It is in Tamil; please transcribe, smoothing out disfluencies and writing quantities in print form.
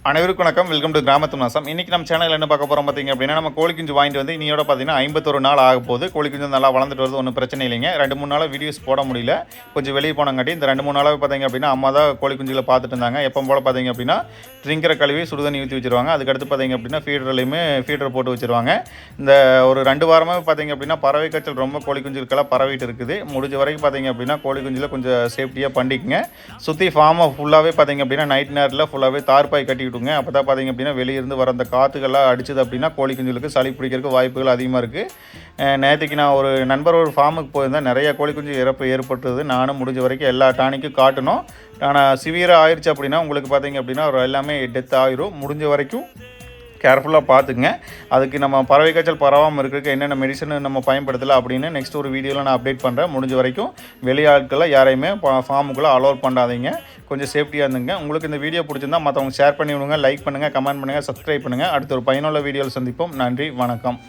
அனைவருக்கும் வணக்கம். வெல்கம் டு கிராமத்து நாசம். இன்றைக்கி நம்ம சேனலில் என்ன பார்க்க போகிறோம் பார்த்தீங்க அப்படின்னா, நம்ம கோழி குஞ்சு வாங்கிட்டு வந்து இனியோட பார்த்தீங்கன்னா 51 நாள் ஆக போகுது. கோழி குஞ்சு நல்லா வளர்ந்துட்டு வருது, ஒன்றும் பிரச்சனை இல்லைங்க. 2-3 நாளாக வீடியோஸ் போட முடியல, கொஞ்சம் வெளியே போனங்காட்டி இந்த 2-3 நாளாக பார்த்தீங்க அப்படின்னா அம்மா தான் கோழி குஞ்சுகளை பார்த்துட்டு இருந்தாங்க. எப்போ போல் பார்த்தீங்க அப்படின்னா ட்ரிங்கரை கழுவி சுடுதண்ணி ஊற்றி வச்சுருவாங்க. அதுக்கடுத்து பார்த்தீங்க அப்படின்னா ஃபீடர் போட்டு வச்சுருவாங்க. இந்த ஒரு 2 வாரமாக பார்த்தீங்க அப்படின்னா பறவை காய்ச்சல் ரொம்ப கோழி குஞ்சுகளுக்கெல்லாம் பரவிட்டு இருக்குது. முடிஞ்ச வரைக்கும் பார்த்தீங்க அப்படின்னா கோழி குஞ்சில் கொஞ்சம் சேஃப்டியாக பண்ணிக்குங்க. சுற்றி ஃபார்மை ஃபுல்லாகவே பார்த்தீங்க அப்படின்னா நைட் நேரத்தில் ஃபுல்லாகவே தார்பாய் கட்டி விட்டுங்க. அப்போ தான் பார்த்தீங்க அப்படின்னா வெளியிருந்து வர அந்த காற்றுகள்லாம் அடிச்சது அப்படின்னா கோழி குஞ்சுகளுக்கு சளி பிடிக்கிறதுக்கு வாய்ப்புகள் அதிகமாக இருக்குது. நேற்றுக்கு நான் ஒரு நண்பர் ஒரு ஃபார்முக்கு போயிருந்தேன். நிறைய கோழி குஞ்சு இறப்பு ஏற்பட்டது. நானும் முடிஞ்ச வரைக்கும் எல்லா டானிக்கும் காட்டணும். ஆனால் சிவியராக ஆயிடுச்சு அப்படின்னா உங்களுக்கு பார்த்தீங்க அப்படின்னா எல்லாமே டெத் ஆகிரும். முடிஞ்ச வரைக்கும் கேர்ஃபுல்லாக பார்த்துக்குங்க. அதுக்கு நம்ம பறவை காய்ச்சல் பரவாமல் இருக்கிறதுக்கு என்னென்ன மெடிசன் நம்ம பயன்படுத்தலை அப்படின்னு நெக்ஸ்ட் ஒரு வீடியோவில் நான் அப்டேட் பண்ணுறேன். முடிஞ்ச வரைக்கும் வெளியாட்களை யாரையுமே ஃபார்முக்குள்ளே அலோவ் பண்ணாதீங்க. கொஞ்சம் சேஃப்டியாக இருந்துங்க. உங்களுக்கு இந்த வீடியோ பிடிச்சிருந்தால் மற்றவங்க ஷேர் பண்ணி விடுங்க, லைக் பண்ணுங்கள், கமெண்ட் பண்ணுங்கள், சப்ஸ்கிரைப் பண்ணுங்கள். அடுத்த ஒரு பயனுள்ள வீடியோவில் சந்திப்போம். நன்றி, வணக்கம்.